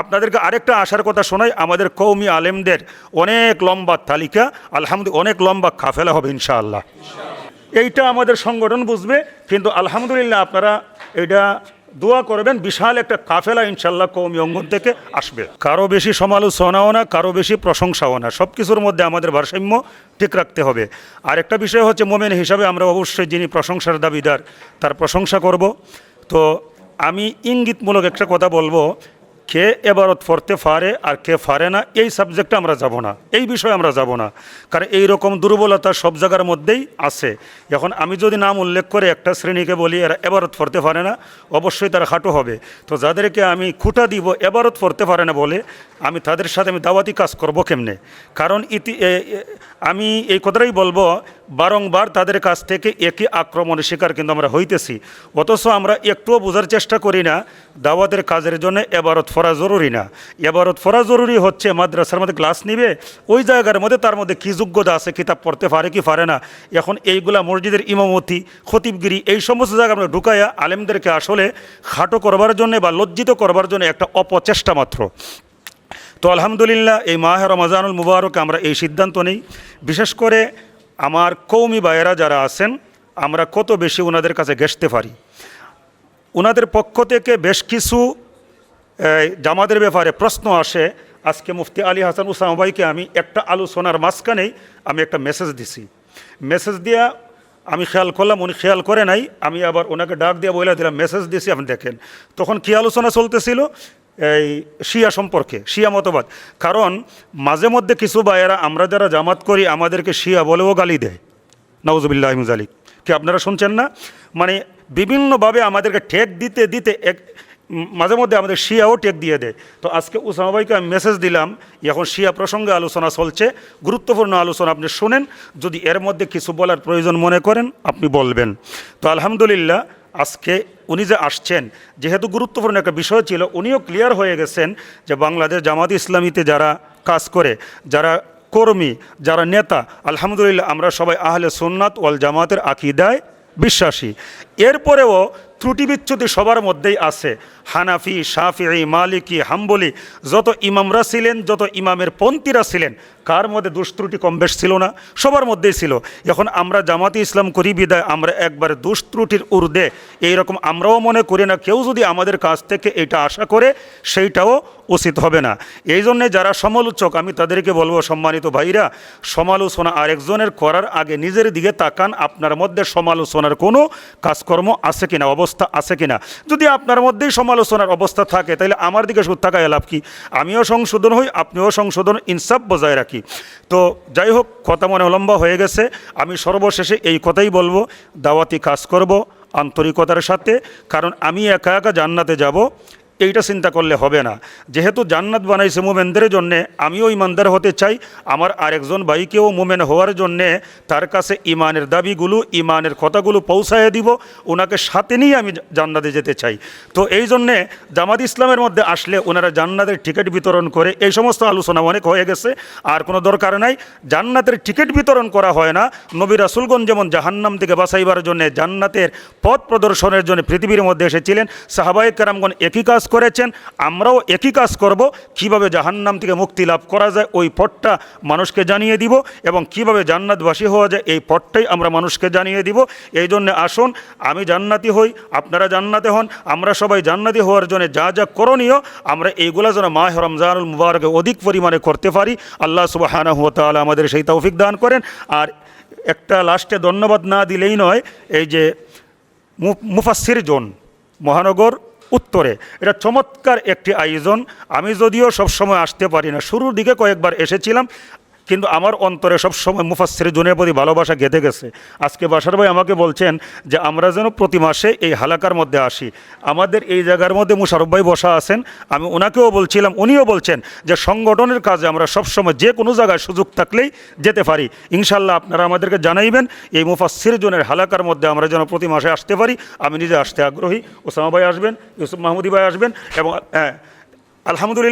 আপনাদেরকে আরেকটা আশার কথা শোনাই, আমাদের কওমি আলেমদের অনেক লম্বা তালিকা, আলহামদুলিল্লাহ অনেক লম্বা কাফেলা হবে ইনশাআল্লাহ। এইটা আমাদের সংগঠন বুঝবে, কিন্তু আলহামদুলিল্লাহ আপনারা এটা দোয়া করবেন, বিশাল একটা কাফেলা ইনশাল্লাহ কওমি অঙ্গন থেকে আসবে। কারো বেশি সমালোচনাও না, কারো বেশি প্রশংসাও না, সব কিছুর মধ্যে আমাদের ভারসাম্য ঠিক রাখতে হবে। আর একটা বিষয় হচ্ছে, মোমেন হিসাবে আমরা অবশ্যই যিনি প্রশংসার দাবিদার তার প্রশংসা করব। তো আমি ইঙ্গিতমূলক একটা কথা বলবো, কে এবারত পড়তে পারে আর কে পারে না এই সাবজেক্টে আমরা যাব না, এই বিষয়ে আমরা যাব না, কারণ এই রকম দুর্বলতা সব জায়গার মধ্যেই আছে। এখন আমি যদি নাম উল্লেখ করে একটা শ্রেণীকে বলি এরা এবারত পড়তে পারে না, অবশ্যই তারা খাটো হবে। তো যাদেরকে আমি খুঁটা দিব এবারত পড়তে পারে না বলে, আমি তাদের সাথে আমি দাওয়াতি কাজ করব কেমনে? কারণ আমি এই কথাটাই বলবো, বারংবার তাদের কাছ থেকে একই আক্রমণের শিকার কিন্তু আমরা হইতেছি, অথচ আমরা একটুও বোঝার চেষ্টা করি না দাওয়াতের কাজের জন্য এবারত পড়া জরুরি না। এবারত পড়া জরুরি হচ্ছে মাদ্রাসার মধ্যে ক্লাস নিবে, ওই জায়গার মধ্যে তার মধ্যে কী যোগ্যতা আছে, কিতাব পড়তে পারে কি পারে না। এখন এইগুলা মসজিদের ইমামতি, খতিবগিরি, এই সমস্ত জায়গা আমরা ঢুকাইয়া আলেমদেরকে আসলে খাটো করবার জন্য বা লজ্জিত করবার জন্য একটা অপচেষ্টা মাত্র। তো আলহামদুলিল্লাহ এই মাহে রমজানুল মুবারক আমরা এই সিদ্ধান্ত নেই, বিশেষ করে আমার কওমি ভাইয়েরা যারা আছেন, আমরা কত বেশি ওনাদের কাছে ঘেঁষতে পারি। ওনাদের পক্ষ থেকে বেশ কিছু জামাতের ব্যাপারে প্রশ্ন আসে। আজকে মুফতি আলী হাসান উসামা ভাইকে আমি একটা আলোচনার মাঝখানেই আমি একটা মেসেজ দিছি, মেসেজ দিয়া আমি খেয়াল করলাম উনি খেয়াল করে নাই, আমি আবার ওনাকে ডাক দিয়ে বলে দিলাম মেসেজ দিয়েছি আপনি দেখেন। তখন কী আলোচনা চলতেছিল? এই শিয়া সম্পর্কে, শিয়া মতবাদ। কারণ মাঝে মধ্যে কিছু ভাইয়েরা আমরা যারা জামাত করি আমাদেরকে শিয়া বলেও গালি দেয়, নাউজুবিল্লাহি মিন যালিক। কি আপনারা শুনছেন না? মানে বিভিন্নভাবে আমাদেরকে ঠেক দিতে দিতে মাঝে মধ্যে আমাদের শিয়াও টেক দিয়ে দেয়। তো আজকে উসামা ভাইকে আমি মেসেজ দিলাম, এখন শিয়া প্রসঙ্গে আলোচনা চলছে, গুরুত্বপূর্ণ আলোচনা, আপনি শোনেন, যদি এর মধ্যে কিছু বলার প্রয়োজন মনে করেন আপনি বলবেন। তো আলহামদুলিল্লাহ আজকে উনি যে আসছেন, যেহেতু গুরুত্বপূর্ণ একটা বিষয় ছিল, উনিও ক্লিয়ার হয়ে গেছেন যে বাংলাদেশ জামাত ইসলামীতে যারা কাজ করে, যারা কর্মী, যারা নেতা, আলহামদুলিল্লাহ আমরা সবাই আহলে সুন্নাত ওয়াল জামাতের আকীদায় বিশ্বাসী। এরপরেও ত্রুটি বিচ্যুতি সবার মধ্যেই আছে। হানাফি, শাফিঈ, মালিকি, হাম্বলি যত ইমামরা ছিলেন, যত ইমামের পন্থীরা ছিলেন, কার মধ্যে দুষ্ত্রুটি কম বেশ ছিল না? সবার মধ্যেই ছিল। এখন আমরা জামাতে ইসলাম করি বিদায় আমরা একবারে দুষ্ত্রুটির ঊর্ধ্বে এইরকম আমরাও মনে করি না। কেউ যদি আমাদের কাছ থেকে এটা আশা করে সেইটাও উচিত হবে না। এই জন্যে যারা সমালোচক, আমি তাদেরকে বলবো, সম্মানিত ভাইরা, সমালোচনা আরেকজনের করার আগে নিজের দিকে তাকান, আপনার মধ্যে সমালোচনার কোনো কাজকর্ম আছে কিনা, অবস্থা আছে কিনা। যদি আপনার মধ্যেই সমালোচনার অবস্থা থাকে তাহলে আমার দিকে শুধু তাকায় লাভ কি? আমিও সংশোধন হই, আপনিও সংশোধন, ইনসাফ বজায় রাখি। তো যাই হোক, কথা মনে লম্বা হয়ে গেছে। আমি সর্বশেষে এই কথাই বলবো, দাওয়াতি কাজ করব আন্তরিকতার সাথে, কারণ আমি একা একা জান্নাতে যাব এইটা চিন্তা করলে হবে না। যেহেতু জান্নাত বানাইছে মোমেনদের জন্যে, আমিও ইমানদার হতে চাই, আমার আরেকজন ভাইকেও মোমেন হওয়ার জন্যে তার কাছে ইমানের দাবিগুলো, ইমানের কথাগুলো পৌঁছায় দিব, ওনাকে সাথে নিয়ে আমি জান্নাতে যেতে চাই। তো এই জন্যে জামাত ইসলামের মধ্যে আসলে ওনারা জান্নাতের টিকিট বিতরণ করে, এই সমস্ত আলোচনা অনেক হয়ে গেছে, আর কোনো দরকার নাই। জান্নাতের টিকিট বিতরণ করা হয় না, নবী রাসূলগণ যেমন জাহান্নাম থেকে বাঁচাইবার জন্যে, জান্নাতের পথ প্রদর্শনের জন্য পৃথিবীর মধ্যে এসেছিলেন, সাহাবায়ে কেরামগণ একই কাজ করেছেন, আমরাও একই কাজ করব। কিভাবে জাহান্নাম থেকে মুক্তি লাভ করা যায় ওই পথটা মানুষকে জানিয়ে দিব, এবং কিভাবে জান্নাতবাসী হওয়া যায় এই পথটাই আমরা মানুষকে জানিয়ে দিব। এই জন্য আসুন, আমি জান্নাতি হই, আপনারা জান্নাতে হন, আমরা সবাই জান্নাতি হওয়ার জন্য যা যা করণীয় আমরা এইগুলা যেন মাহে রমজানুল মুবারকে অধিক পরিমাণে করতে পারি। আল্লাহ সুবহানাহু ওয়া তাআলা আমাদের সেই তৌফিক দান করেন। আর একটা লাস্টে ধন্যবাদ না দিলেই নয়, এই যে মুফাসসির জোন মহানগর উত্তরে, এটা চমৎকার একটি আয়োজন। আমি যদিও সবসময় আসতে পারি না, শুরুর দিকে কয়েকবার এসেছিলাম, কিন্তু আমার অন্তরে সবসময় মুফাসসির জোনের প্রতি ভালোবাসা গেঁথে গেছে। আজকে বাসার ভাই আমাকে বলছেন যে আমরা যেন প্রতি মাসে এই হালাকার মধ্যে আসি। আমাদের এই জায়গার মধ্যে মুশারফ ভাই বসা আছেন, আমি ওনাকেও বলছিলাম, উনিও বলছেন যে সংগঠনের কাজে আমরা সবসময় যে কোনো জায়গায় সুযোগ থাকলেই যেতে পারি। ইনশাল্লাহ আপনারা আমাদেরকে জানাইবেন এই মুফাসসির জোনের হালাকার মধ্যে আমরা যেন প্রতি মাসে আসতে পারি। আমি নিজে আসতে আগ্রহী। ওসামা ভাই আসবেন, ইউসুফ মাহমুদি ভাই আসবেন, এবং আলহামদুলিল্লাহ